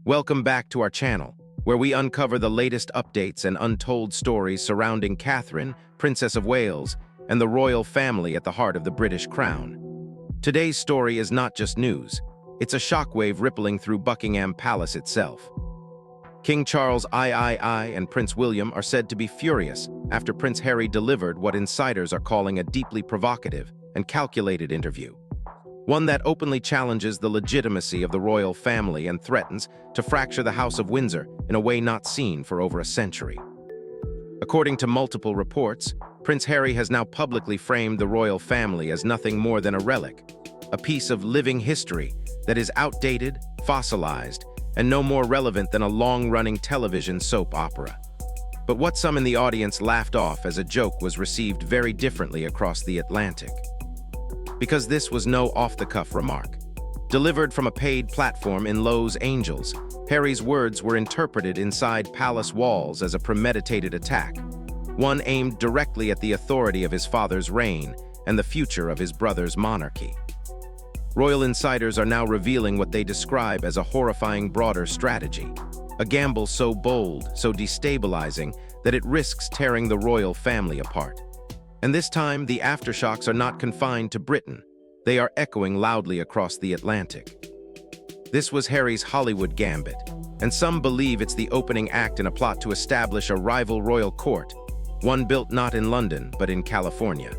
Welcome back to our channel, where we uncover the latest updates and untold stories surrounding Catherine, Princess of Wales, and the royal family at the heart of the British crown. Today's story is not just news, it's a shockwave rippling through Buckingham Palace itself. King Charles III and Prince William are said to be furious after Prince Harry delivered what insiders are calling a deeply provocative and calculated interview. One that openly challenges the legitimacy of the royal family and threatens to fracture the House of Windsor in a way not seen for over a century. According to multiple reports, Prince Harry has now publicly framed the royal family as nothing more than a relic, a piece of living history that is outdated, fossilized, and no more relevant than a long-running television soap opera. But what some in the audience laughed off as a joke was received very differently across the Atlantic. Because this was no off-the-cuff remark. Delivered from a paid platform in Los Angeles, Harry's words were interpreted inside palace walls as a premeditated attack, one aimed directly at the authority of his father's reign and the future of his brother's monarchy. Royal insiders are now revealing what they describe as a horrifying broader strategy, a gamble so bold, so destabilizing, that it risks tearing the royal family apart. And this time, the aftershocks are not confined to Britain. They are echoing loudly across the Atlantic. This was Harry's Hollywood gambit, and some believe it's the opening act in a plot to establish a rival royal court, one built not in London, but in California.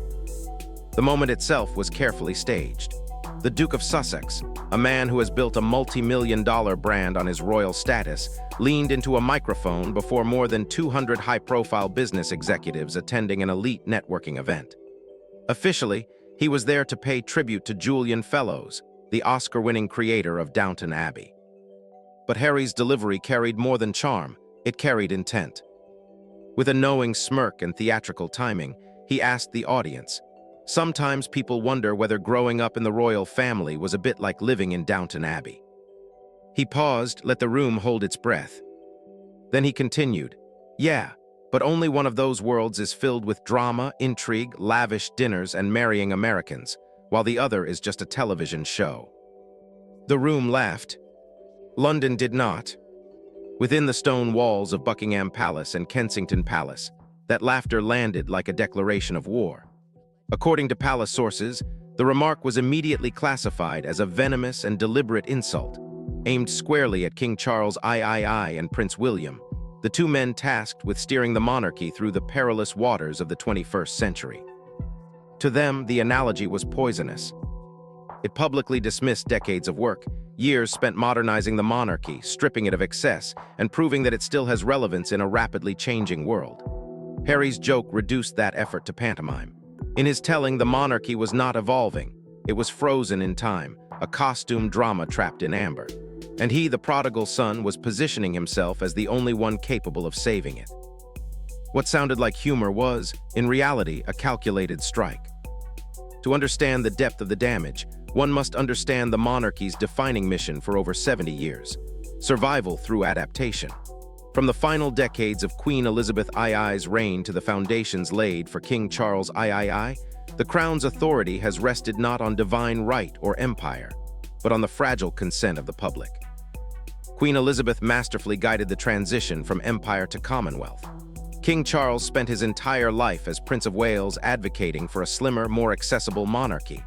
The moment itself was carefully staged. The Duke of Sussex, a man who has built a multi-million-dollar brand on his royal status, leaned into a microphone before more than 200 high-profile business executives attending an elite networking event. Officially, he was there to pay tribute to Julian Fellowes, the Oscar-winning creator of Downton Abbey. But Harry's delivery carried more than charm, it carried intent. With a knowing smirk and theatrical timing, he asked the audience, "Sometimes people wonder whether growing up in the royal family was a bit like living in Downton Abbey." He paused, let the room hold its breath. Then he continued, "Yeah, but only one of those worlds is filled with drama, intrigue, lavish dinners, and marrying Americans, while the other is just a television show." The room laughed. London did not. Within the stone walls of Buckingham Palace and Kensington Palace, that laughter landed like a declaration of war. According to palace sources, the remark was immediately classified as a venomous and deliberate insult, aimed squarely at King Charles III and Prince William, the two men tasked with steering the monarchy through the perilous waters of the 21st century. To them, the analogy was poisonous. It publicly dismissed decades of work, years spent modernizing the monarchy, stripping it of excess, and proving that it still has relevance in a rapidly changing world. Harry's joke reduced that effort to pantomime. In his telling, the monarchy was not evolving. It was frozen in time, a costume drama trapped in amber. And he, the prodigal son, was positioning himself as the only one capable of saving it. What sounded like humor was, in reality, a calculated strike. To understand the depth of the damage, one must understand the monarchy's defining mission for over 70 years: survival through adaptation. From the final decades of Queen Elizabeth II's reign to the foundations laid for King Charles III, the crown's authority has rested not on divine right or empire, but on the fragile consent of the public. Queen Elizabeth masterfully guided the transition from empire to commonwealth. King Charles spent his entire life as Prince of Wales advocating for a slimmer, more accessible monarchy,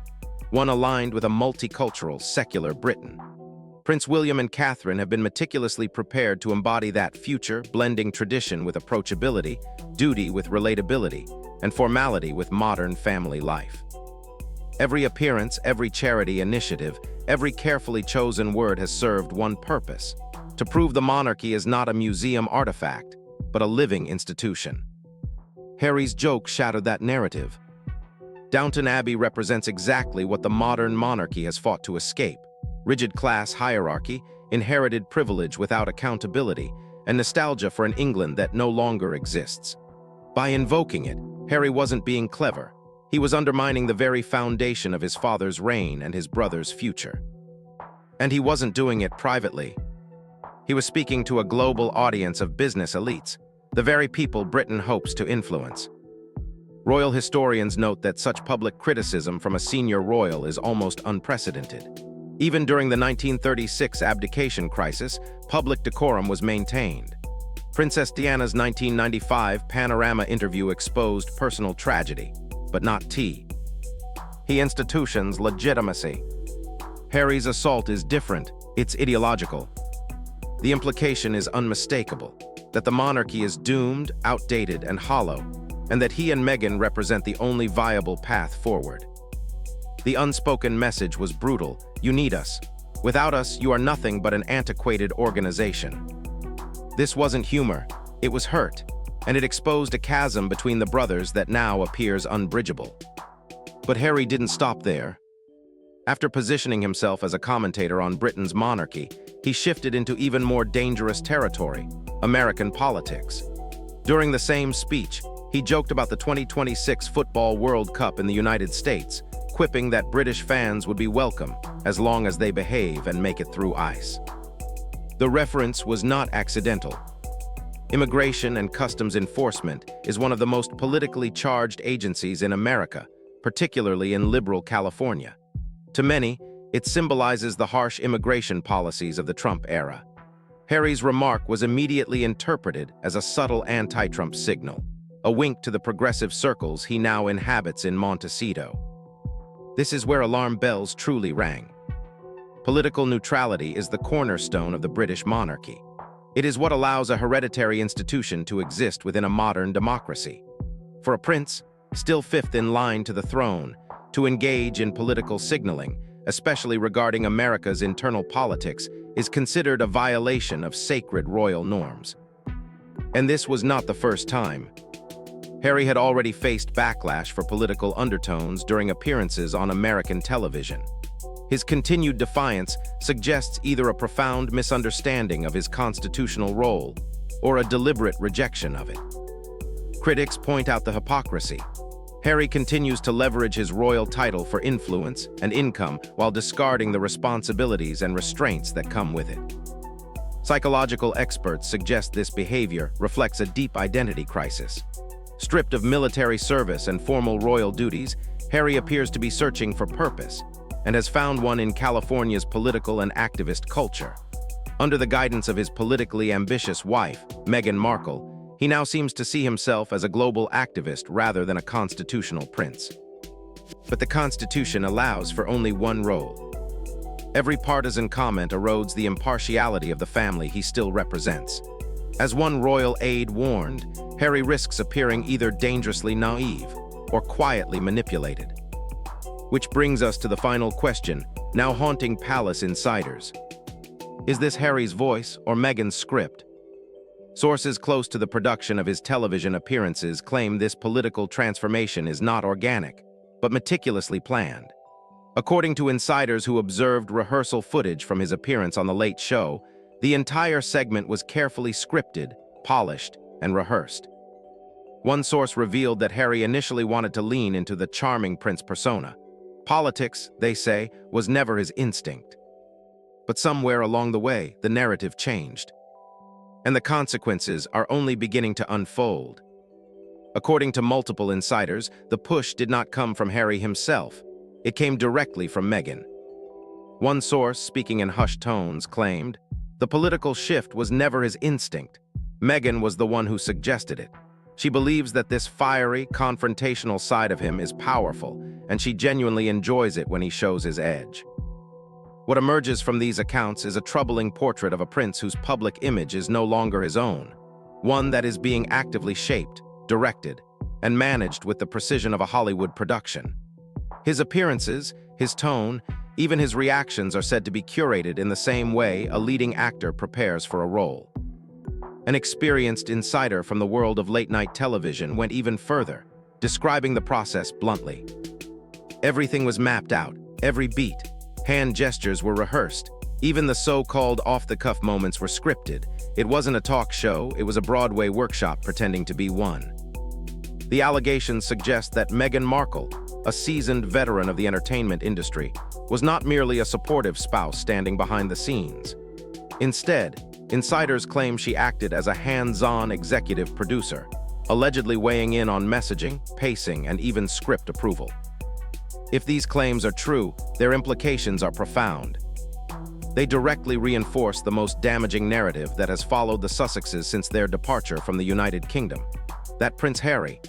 one aligned with a multicultural, secular Britain. Prince William and Catherine have been meticulously prepared to embody that future, blending tradition with approachability, duty with relatability, and formality with modern family life. Every appearance, every charity initiative, every carefully chosen word has served one purpose: to prove the monarchy is not a museum artifact, but a living institution. Harry's joke shattered that narrative. Downton Abbey represents exactly what the modern monarchy has fought to escape: rigid class hierarchy, inherited privilege without accountability, and nostalgia for an England that no longer exists. By invoking it, Harry wasn't being clever. He was undermining the very foundation of his father's reign and his brother's future. And he wasn't doing it privately. He was speaking to a global audience of business elites, the very people Britain hopes to influence. Royal historians note that such public criticism from a senior royal is almost unprecedented. Even during the 1936 abdication crisis, public decorum was maintained. Princess Diana's 1995 Panorama interview exposed personal tragedy, but not tea. He institutions legitimacy. Harry's assault is different, it's ideological. The implication is unmistakable, that the monarchy is doomed, outdated, and hollow, and that he and Meghan represent the only viable path forward. The unspoken message was brutal: you need us. Without us, you are nothing but an antiquated organization. This wasn't humor, it was hurt, and it exposed a chasm between the brothers that now appears unbridgeable. But Harry didn't stop there. After positioning himself as a commentator on Britain's monarchy, he shifted into even more dangerous territory: American politics. During the same speech, he joked about the 2026 Football World Cup in the United States, quipping that British fans would be welcome as long as they behave and make it through ice. The reference was not accidental. Immigration and Customs Enforcement is one of the most politically charged agencies in America, particularly in liberal California. To many, it symbolizes the harsh immigration policies of the Trump era. Harry's remark was immediately interpreted as a subtle anti-Trump signal, a wink to the progressive circles he now inhabits in Montecito. This is where alarm bells truly rang. Political neutrality is the cornerstone of the British monarchy. It is what allows a hereditary institution to exist within a modern democracy. For a prince, still fifth in line to the throne, to engage in political signaling, especially regarding America's internal politics, is considered a violation of sacred royal norms. And this was not the first time. Harry had already faced backlash for political undertones during appearances on American television. His continued defiance suggests either a profound misunderstanding of his constitutional role or a deliberate rejection of it. Critics point out the hypocrisy. Harry continues to leverage his royal title for influence and income while discarding the responsibilities and restraints that come with it. Psychological experts suggest this behavior reflects a deep identity crisis. Stripped of military service and formal royal duties, Harry appears to be searching for purpose, and has found one in California's political and activist culture. Under the guidance of his politically ambitious wife, Meghan Markle, he now seems to see himself as a global activist rather than a constitutional prince. But the Constitution allows for only one role. Every partisan comment erodes the impartiality of the family he still represents. As one royal aide warned, Harry risks appearing either dangerously naive or quietly manipulated. Which brings us to the final question, now haunting palace insiders. Is this Harry's voice or Meghan's script? Sources close to the production of his television appearances claim this political transformation is not organic, but meticulously planned. According to insiders who observed rehearsal footage from his appearance on The Late Show, the entire segment was carefully scripted, polished, and rehearsed. One source revealed that Harry initially wanted to lean into the charming prince persona. Politics, they say, was never his instinct. But somewhere along the way, the narrative changed. And the consequences are only beginning to unfold. According to multiple insiders, the push did not come from Harry himself. It came directly from Meghan. One source, speaking in hushed tones, claimed, "The political shift was never his instinct. Meghan was the one who suggested it. She believes that this fiery, confrontational side of him is powerful, and she genuinely enjoys it when he shows his edge." What emerges from these accounts is a troubling portrait of a prince whose public image is no longer his own, one that is being actively shaped, directed, and managed with the precision of a Hollywood production. His appearances, his tone, even his reactions are said to be curated in the same way a leading actor prepares for a role. An experienced insider from the world of late-night television went even further, describing the process bluntly. Everything was mapped out, every beat. Hand gestures were rehearsed. Even the so-called off-the-cuff moments were scripted. It wasn't a talk show, it was a Broadway workshop pretending to be one. The allegations suggest that Meghan Markle, a seasoned veteran of the entertainment industry, was not merely a supportive spouse standing behind the scenes. Instead, insiders claim she acted as a hands-on executive producer, allegedly weighing in on messaging, pacing, and even script approval. If these claims are true, their implications are profound. They directly reinforce the most damaging narrative that has followed the Sussexes since their departure from the United Kingdom. That Prince Harry,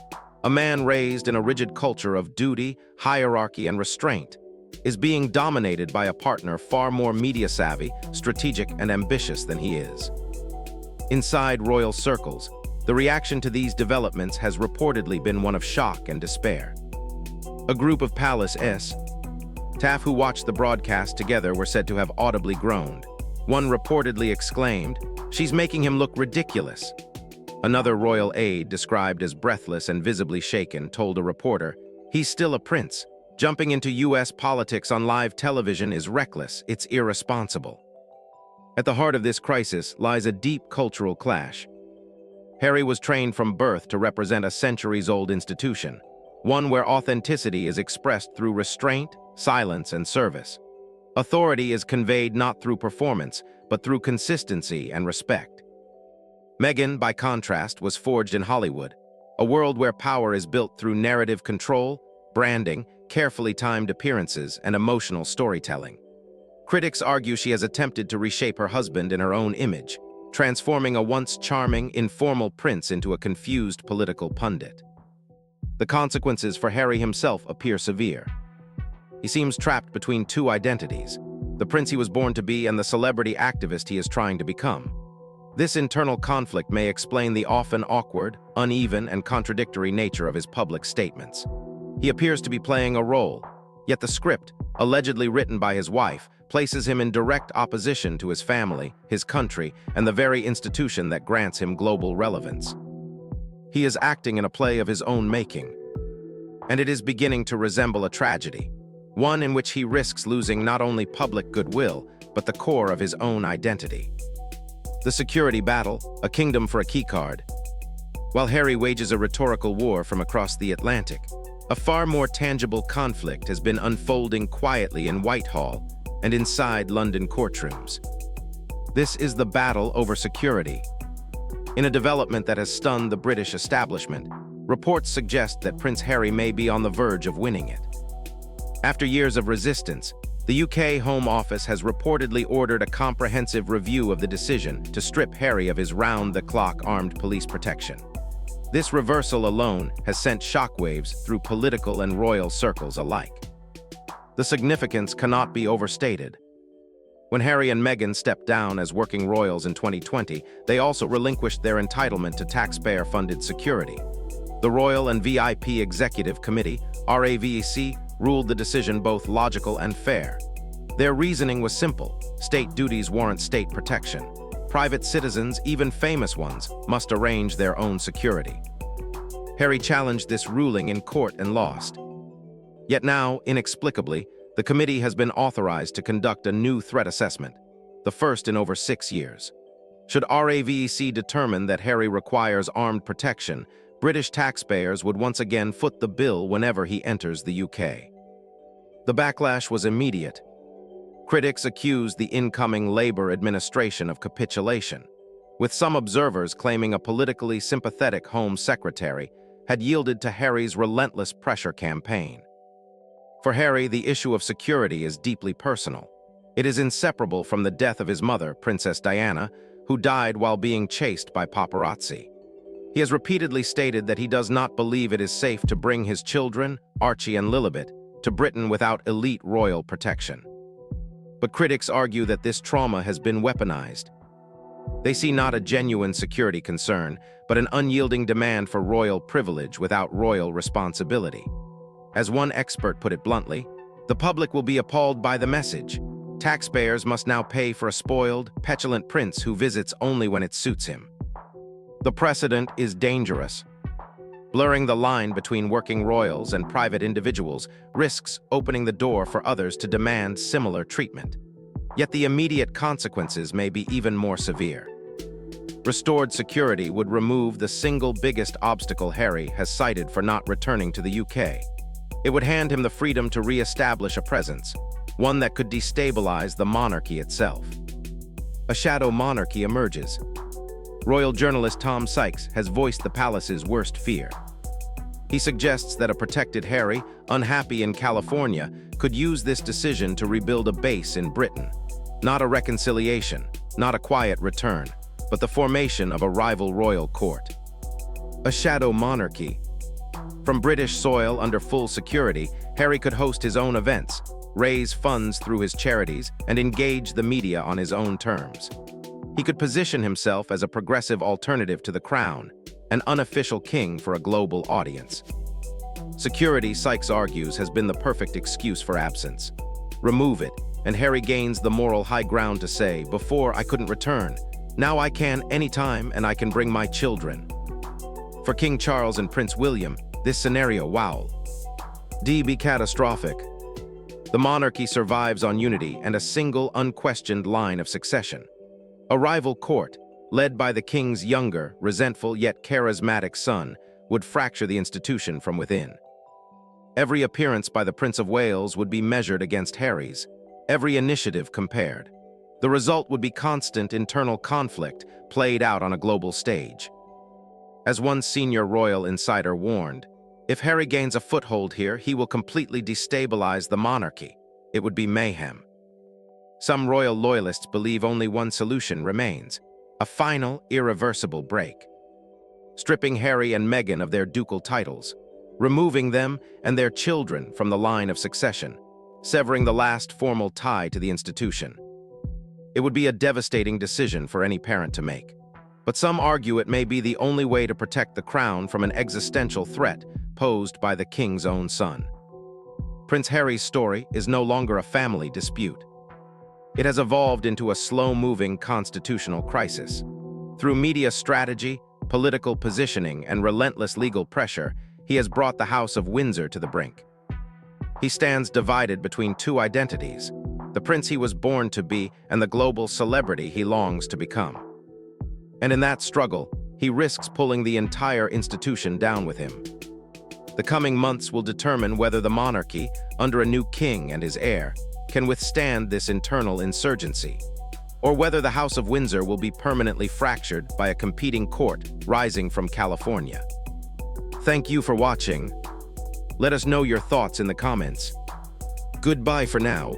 a man raised in a rigid culture of duty, hierarchy, and restraint, is being dominated by a partner far more media-savvy, strategic, and ambitious than he is. Inside royal circles, the reaction to these developments has reportedly been one of shock and despair. A group of palace staff who watched the broadcast together were said to have audibly groaned. One reportedly exclaimed, "She's making him look ridiculous." Another royal aide, described as breathless and visibly shaken, told a reporter, "He's still a prince. Jumping into US politics on live television is reckless, it's irresponsible." At the heart of this crisis lies a deep cultural clash. Harry was trained from birth to represent a centuries-old institution, one where authenticity is expressed through restraint, silence, and service. Authority is conveyed not through performance, but through consistency and respect. Meghan, by contrast, was forged in Hollywood, a world where power is built through narrative control, branding, carefully timed appearances, and emotional storytelling. Critics argue she has attempted to reshape her husband in her own image, transforming a once charming, informal prince into a confused political pundit. The consequences for Harry himself appear severe. He seems trapped between two identities, the prince he was born to be and the celebrity activist he is trying to become. This internal conflict may explain the often awkward, uneven, and contradictory nature of his public statements. He appears to be playing a role, yet the script, allegedly written by his wife, places him in direct opposition to his family, his country, and the very institution that grants him global relevance. He is acting in a play of his own making, and it is beginning to resemble a tragedy, one in which he risks losing not only public goodwill, but the core of his own identity. The security battle, a kingdom for a keycard. While Harry wages a rhetorical war from across the Atlantic, a far more tangible conflict has been unfolding quietly in Whitehall and inside London courtrooms. This is the battle over security. In a development that has stunned the British establishment, reports suggest that Prince Harry may be on the verge of winning it. After years of resistance, the UK Home Office has reportedly ordered a comprehensive review of the decision to strip Harry of his round-the-clock armed police protection. This reversal alone has sent shockwaves through political and royal circles alike. The significance cannot be overstated. When Harry and Meghan stepped down as working royals in 2020, they also relinquished their entitlement to taxpayer-funded security. The Royal and VIP Executive Committee, RAVEC, ruled the decision both logical and fair. Their reasoning was simple: state duties warrant state protection. Private citizens, even famous ones, must arrange their own security. Harry challenged this ruling in court and lost. Yet now, inexplicably, the committee has been authorized to conduct a new threat assessment, the first in over 6 years. Should RAVEC determine that Harry requires armed protection, British taxpayers would once again foot the bill whenever he enters the UK. The backlash was immediate. Critics accused the incoming Labour administration of capitulation, with some observers claiming a politically sympathetic Home Secretary had yielded to Harry's relentless pressure campaign. For Harry, the issue of security is deeply personal. It is inseparable from the death of his mother, Princess Diana, who died while being chased by paparazzi. He has repeatedly stated that he does not believe it is safe to bring his children, Archie and Lilibet, to Britain without elite royal protection. But critics argue that this trauma has been weaponized. They see not a genuine security concern, but an unyielding demand for royal privilege without royal responsibility. As one expert put it bluntly, the public will be appalled by the message. Taxpayers must now pay for a spoiled, petulant prince who visits only when it suits him. The precedent is dangerous. Blurring the line between working royals and private individuals risks opening the door for others to demand similar treatment. Yet the immediate consequences may be even more severe. Restored security would remove the single biggest obstacle Harry has cited for not returning to the UK. It would hand him the freedom to re-establish a presence, one that could destabilize the monarchy itself. A shadow monarchy emerges. Royal journalist Tom Sykes has voiced the palace's worst fear. He suggests that a protected Harry, unhappy in California, could use this decision to rebuild a base in Britain. Not a reconciliation, not a quiet return, but the formation of a rival royal court. A shadow monarchy. From British soil under full security, Harry could host his own events, raise funds through his charities, and engage the media on his own terms. He could position himself as a progressive alternative to the crown, an unofficial king for a global audience. Security, Sykes argues, has been the perfect excuse for absence. Remove it, and Harry gains the moral high ground to say, before I couldn't return, now I can anytime and I can bring my children. For King Charles and Prince William, this scenario, wow, be catastrophic. The monarchy survives on unity and a single unquestioned line of succession. A rival court, led by the king's younger, resentful yet charismatic son, would fracture the institution from within. Every appearance by the Prince of Wales would be measured against Harry's, every initiative compared. The result would be constant internal conflict played out on a global stage. As one senior royal insider warned, if Harry gains a foothold here, he will completely destabilize the monarchy. It would be mayhem. Some royal loyalists believe only one solution remains: a final, irreversible break. Stripping Harry and Meghan of their ducal titles, removing them and their children from the line of succession, severing the last formal tie to the institution. It would be a devastating decision for any parent to make, but some argue it may be the only way to protect the crown from an existential threat posed by the king's own son. Prince Harry's story is no longer a family dispute. It has evolved into a slow-moving constitutional crisis. Through media strategy, political positioning, and relentless legal pressure, he has brought the House of Windsor to the brink. He stands divided between two identities: the prince he was born to be and the global celebrity he longs to become. And in that struggle, he risks pulling the entire institution down with him. The coming months will determine whether the monarchy, under a new king and his heir, can withstand this internal insurgency, or whether the House of Windsor will be permanently fractured by a competing court rising from California. Thank you for watching. Let us know your thoughts in the comments. Goodbye for now.